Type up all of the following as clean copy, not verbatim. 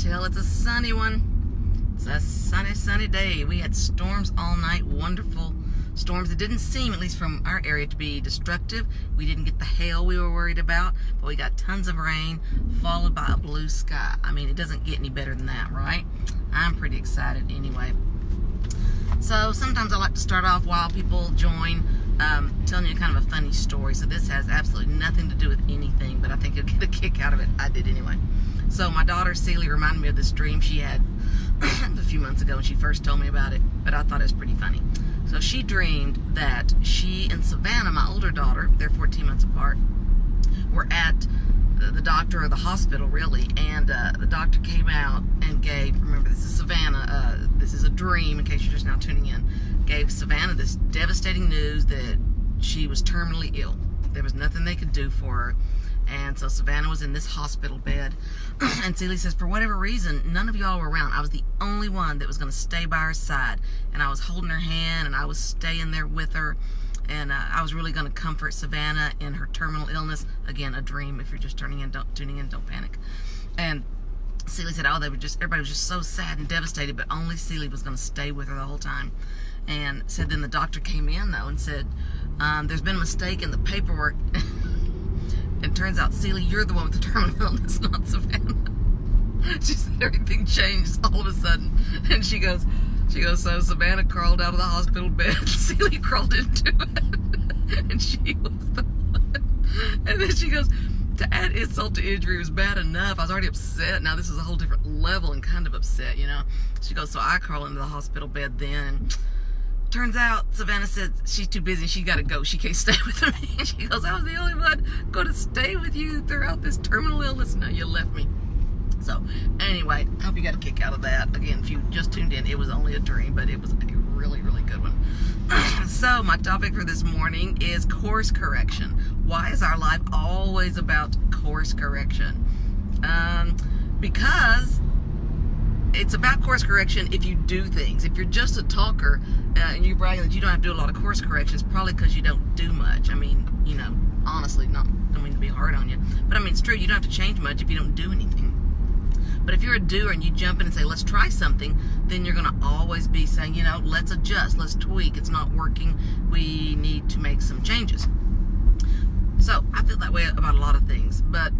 tell it's a sunny one. It's a sunny day. We had storms all night, wonderful storms that didn't seem, at least from our area, to be destructive. We didn't get the hail we were worried about, but we got tons of rain followed by a blue sky. I mean, it doesn't get any better than that, right? I'm pretty excited anyway. So sometimes I like to start off while people join, telling you kind of a funny story. So this has absolutely nothing to do with anything, but I think you'll get a kick out of it. I did anyway. So my daughter Celia reminded me of this dream she had a few months ago when she first told me about it, but I thought it was pretty funny. So she dreamed that she and Savannah, my older daughter, they're 14 months apart, were at the doctor or the hospital really, and the doctor came out and gave, remember this is Savannah, this is a dream in case you're just now tuning in, gave Savannah this devastating news that she was terminally ill. There was nothing they could do for her. And so Savannah was in this hospital bed. And Celia says, for whatever reason, none of y'all were around. I was the only one that was going to stay by her side. And I was holding her hand, and I was staying there with her. And I was really going to comfort Savannah in her terminal illness. Again, a dream. If you're just tuning in, don't panic. And Celia said, oh, everybody was just so sad and devastated, but only Celia was going to stay with her the whole time. And said then the doctor came in, though, and said, there's been a mistake in the paperwork. It turns out, Celia, you're the one with the terminal illness, not Savannah. She said everything changed all of a sudden. And she goes, so Savannah crawled out of the hospital bed. Celia crawled into it. And she was the one. And then she goes, to add insult to injury was bad enough. I was already upset. Now this is a whole different level and kind of upset, you know. She goes, so I crawl into the hospital bed then. And turns out, Savannah said she's too busy. She got to go. She can't stay with me. She goes, I was the only one going to stay with you throughout this terminal illness. No, you left me. So, anyway, I hope you got a kick out of that. Again, if you just tuned in, it was only a dream, but it was a really, really good one. So, my topic for this morning is course correction. Why is our life always about course correction? Because it's about course correction if you do things. If you're just a talker and you're bragging that you don't have to do a lot of course corrections, probably because you don't do much. I mean, you know, honestly, don't mean to be hard on you, but I mean, it's true. You don't have to change much if you don't do anything. But if you're a doer and you jump in and say, let's try something, then you're going to always be saying, you know, let's adjust, let's tweak. It's not working. We need to make some changes. So I feel that way about a lot of things, but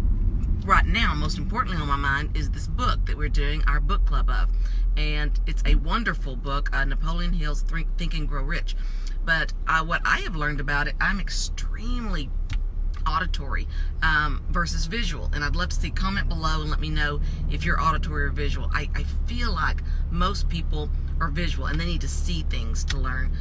right now, most importantly on my mind is this book that we're doing our book club of. And it's a wonderful book, Napoleon Hill's Think and Grow Rich. But what I have learned about it, I'm extremely auditory versus visual. And I'd love to see comment below and let me know if you're auditory or visual. I feel like most people are visual and they need to see things to learn.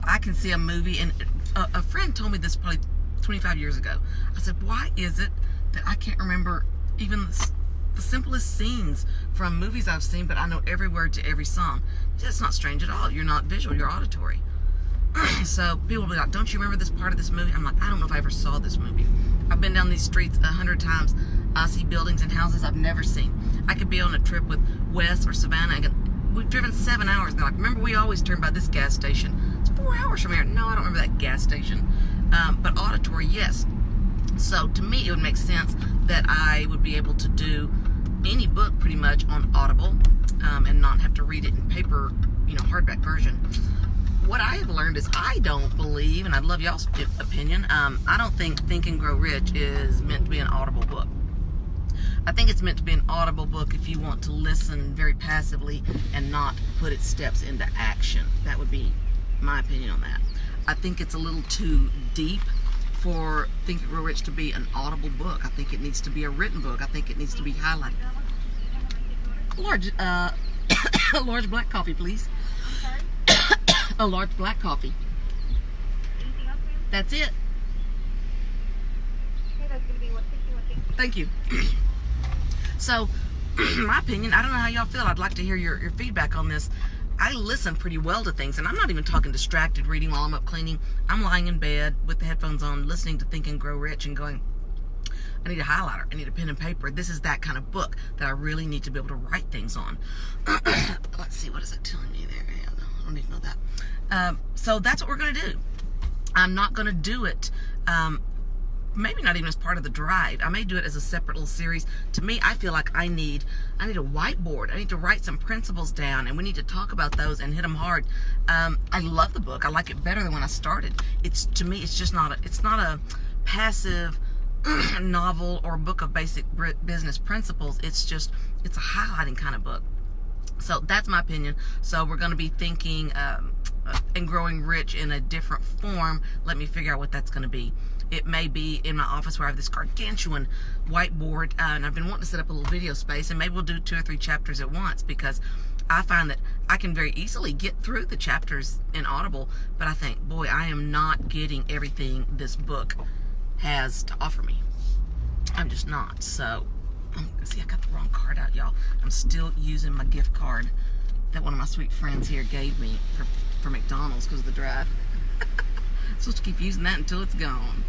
I can see a movie, and a friend told me this probably 25 years ago. I said, why is it that I can't remember even the simplest scenes from movies I've seen, but I know every word to every song? That's not strange at all. You're not visual, you're auditory. So people will be like, don't you remember this part of this movie? I'm like, I don't know if I ever saw this movie. I've been down these streets 100 times. I see buildings and houses I've never seen. I could be on a trip with Wes or Savannah. We've driven 7 hours. And they're like, remember we always turn by this gas station. It's 4 hours from here. No, I don't remember that gas station. But auditory, yes. So to me, it would make sense that I would be able to do any book pretty much on Audible and not have to read it in paper, you know, hardback version. What I have learned is I don't believe, and I'd love y'all's opinion, I don't think Think and Grow Rich is meant to be an Audible book. I think it's meant to be an Audible book if you want to listen very passively and not put its steps into action. That would be my opinion on that. I think it's a little too deep for Think and Grow Rich to be an Audible book. I think it needs to be a written book. I think it needs to be highlighted. A large black coffee, please. A large black coffee. That's it. Thank you. So, my opinion, I don't know how y'all feel. I'd like to hear your feedback on this. I listen pretty well to things, and I'm not even talking distracted reading while I'm up cleaning. I'm lying in bed with the headphones on, listening to Think and Grow Rich and going, I need a highlighter. I need a pen and paper. This is that kind of book that I really need to be able to write things on. Let's see, what is it telling me there? Yeah, no, I don't need to know that. So that's what we're going to do. I'm not going to do it maybe not even as part of the drive. I may do it as a separate little series. To me, I feel like I need a whiteboard. I need to write some principles down, and we need to talk about those and hit them hard. I love the book. I like it better than when I started. To me, it's not a passive novel or book of basic business principles. It's a highlighting kind of book. So that's my opinion. So we're going to be thinking and growing rich in a different form. Let me figure out what that's going to be. It may be in my office where I have this gargantuan whiteboard, and I've been wanting to set up a little video space, and maybe we'll do 2 or 3 chapters at once, because I find that I can very easily get through the chapters in Audible, but I think, boy, I am not getting everything this book has to offer me. I'm just not. So, see, I got the wrong card out, y'all. I'm still using my gift card that one of my sweet friends here gave me for McDonald's because of the drive. Supposed to keep using that until it's gone.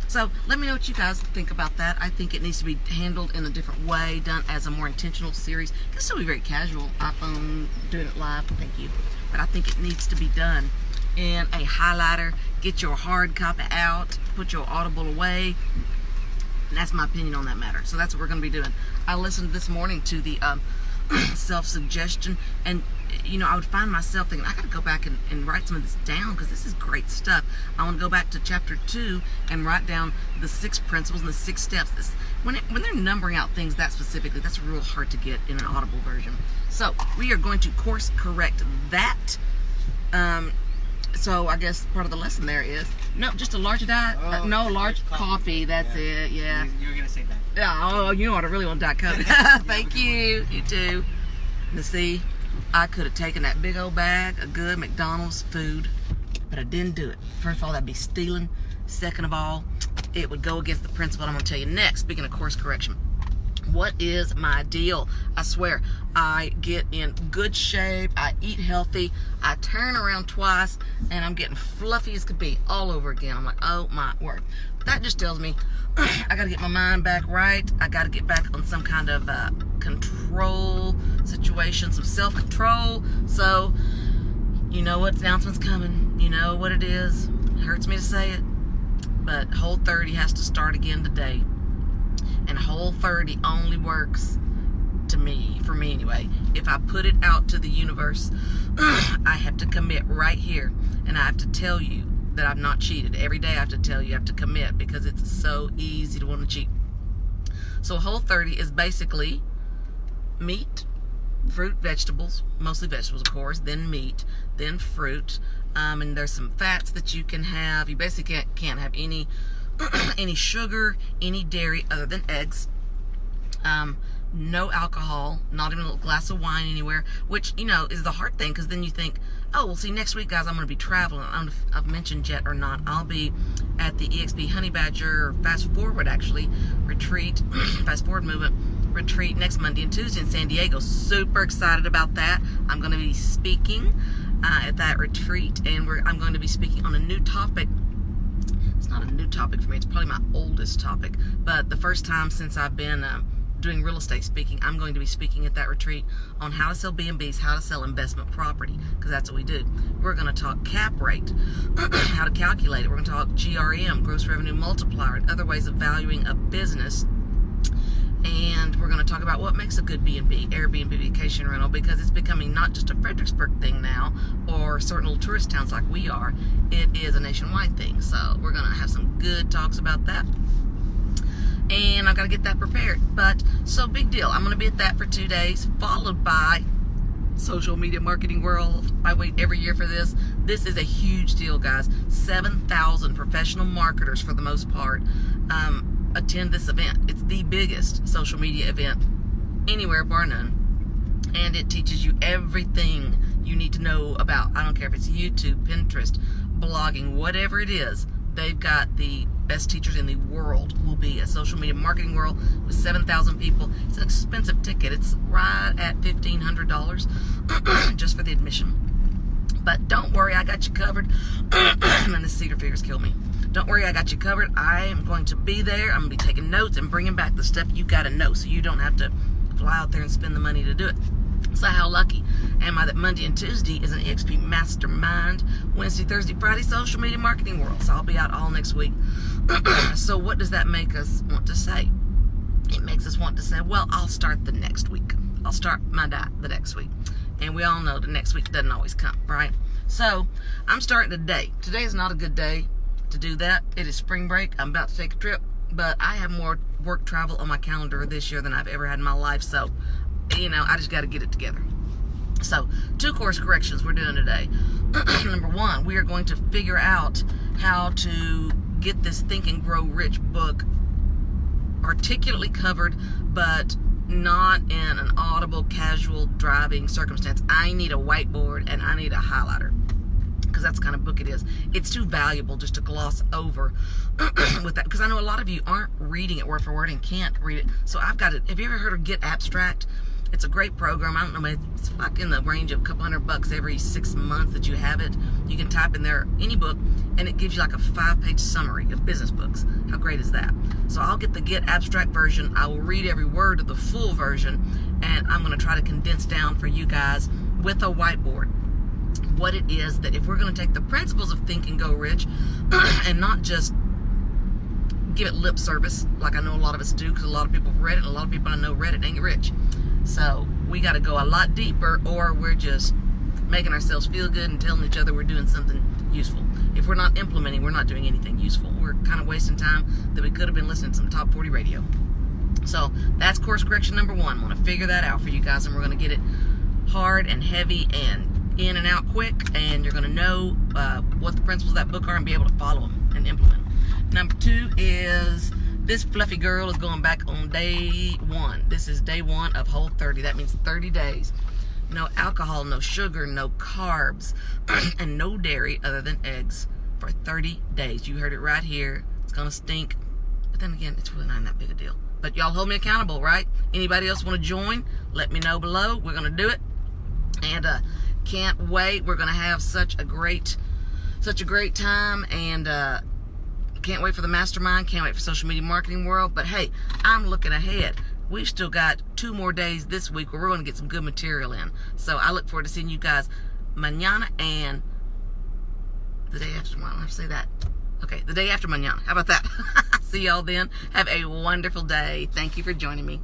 So let me know what you guys think about that. I think it needs to be handled in a different way, done as a more intentional series. It can still be very casual, iPhone, doing it live, thank you. But I think it needs to be done in a highlighter. Get your hard copy out, put your Audible away. And that's my opinion on that matter. So that's what we're going to be doing. I listened this morning to the self-suggestion, and I would find myself thinking, I got to go back and write some of this down, because this is great stuff. I want to go back to chapter 2 and write down the 6 principles and the 6 steps. When they're numbering out things that specifically, that's real hard to get in an Audible version. So we are going to course correct that. So I guess part of the lesson there is, no, just a large diet, large coffee, that's it, yeah. You were going to say that. Yeah, oh, you know what, I really want Diet Coke. Thank you, you too. Now see, I could have taken that big old bag of good McDonald's food, but I didn't do it. First of all, that'd be stealing. Second of all, it would go against the principle I'm going to tell you next, speaking of course correction. What is my deal? I swear, I get in good shape, I eat healthy, I turn around twice, and I'm getting fluffy as could be all over again. I'm like, oh my word. But that just tells me I gotta get my mind back right. I gotta get back on some kind of control situation, some self-control. So, you know what announcement's coming. You know what it is. It hurts me to say it, but Whole 30 has to start again today. And Whole 30 only works, for me anyway, if I put it out to the universe. I have to commit right here, and I have to tell you that I've not cheated. Every day I have to tell you, I have to commit, because it's so easy to want to cheat. So Whole 30 is basically meat, fruit, vegetables, mostly vegetables of course, then meat, then fruit, and there's some fats that you can have. You basically can't have any sugar, any dairy other than eggs, no alcohol, not even a little glass of wine anywhere, which, is the hard thing, because then you think, oh, well, see, next week, guys, I'm going to be traveling. I don't know if I've mentioned yet or not. I'll be at the EXP Honey Badger Fast Forward, actually, retreat, Fast Forward Movement retreat next Monday and Tuesday in San Diego. Super excited about that. I'm going to be speaking at that retreat, and I'm going to be speaking on a new topic. It's not a new topic for me. It's probably my oldest topic, but the first time since I've been doing real estate speaking, I'm going to be speaking at that retreat on how to sell B&Bs, how to sell investment property, because that's what we do. We're going to talk cap rate, how to calculate it. We're going to talk GRM, gross revenue multiplier, and other ways of valuing a business. And we're going to talk about what makes a good B&B, Airbnb vacation rental, because it's becoming not just a Fredericksburg thing now, or certain little tourist towns like we are. It is a nationwide thing. So we're going to have some good talks about that. And I've got to get that prepared. But, so big deal. I'm going to be at that for 2 days, followed by Social Media Marketing World. I wait every year for this. This is a huge deal, guys. 7,000 professional marketers, for the most part, attend this event. It's the biggest social media event anywhere, bar none. And it teaches you everything you need to know about. I don't care if it's YouTube, Pinterest, blogging, whatever it is. They've got the best teachers in the world. Will be a Social Media Marketing World with 7,000 people. It's an expensive ticket. It's right at $1,500 just for the admission. But don't worry, I got you covered. And the cedar figures kill me. Don't worry, I got you covered. I am going to be there. I'm going to be taking notes and bringing back the stuff you got to know, so you don't have to fly out there and spend the money to do it. So how lucky am I that Monday and Tuesday is an EXP Mastermind, Wednesday, Thursday, Friday, social media marketing world. So I'll be out all next week. So what does that make us want to say? It makes us want to say, well, I'll start the next week. I'll start my diet the next week. And we all know the next week doesn't always come, right? So I'm starting today. Today is not a good day to do that. It is spring break. I'm about to take a trip, but I have more work travel on my calendar this year than I've ever had in my life. So, I just got to get it together. So 2 course corrections we're doing today. Number 1, we are going to figure out how to get this Think and Grow Rich book articulately covered, but not in an audible, casual driving circumstance. I need a whiteboard and I need a highlighter, because that's the kind of book it is. It's too valuable just to gloss over with that, because I know a lot of you aren't reading it word for word and can't read it. So I've got it. Have you ever heard of Get Abstract? It's a great program. I don't know, it's like in the range of a couple $100 every 6 months that you have it. You can type in there any book, and it gives you like a 5-page summary of business books. How great is that? So I'll get the Get Abstract version. I will read every word of the full version, and I'm going to try to condense down for you guys with a whiteboard what it is that, if we're going to take the principles of Think and Go Rich and not just give it lip service like I know a lot of us do, because a lot of people have read it, and a lot of people I know read it ain't rich. So we got to go a lot deeper, or we're just making ourselves feel good and telling each other we're doing something useful. If we're not implementing, we're not doing anything useful. We're kind of wasting time that we could have been listening to some top 40 radio. So that's course correction number 1. I want to figure that out for you guys, and we're going to get it hard and heavy and in and out quick, and you're going to know what the principles of that book are and be able to follow them and implement them. Number 2 is this fluffy girl is going back on day 1. This is day 1 of Whole 30. That means 30 days. No alcohol, no sugar, no carbs, and no dairy other than eggs for 30 days. You heard it right here. It's going to stink. But then again, it's really not that big a deal. But y'all hold me accountable, right? Anybody else want to join? Let me know below. We're going to do it. And can't wait. We're going to have such a great time. And can't wait for the mastermind. Can't wait for social media marketing world. But hey, I'm looking ahead. We've still got 2 more days this week where we're going to get some good material in. So I look forward to seeing you guys mañana and the day after tomorrow. I have to say that. Okay, the day after mañana. How about that? See y'all then. Have a wonderful day. Thank you for joining me.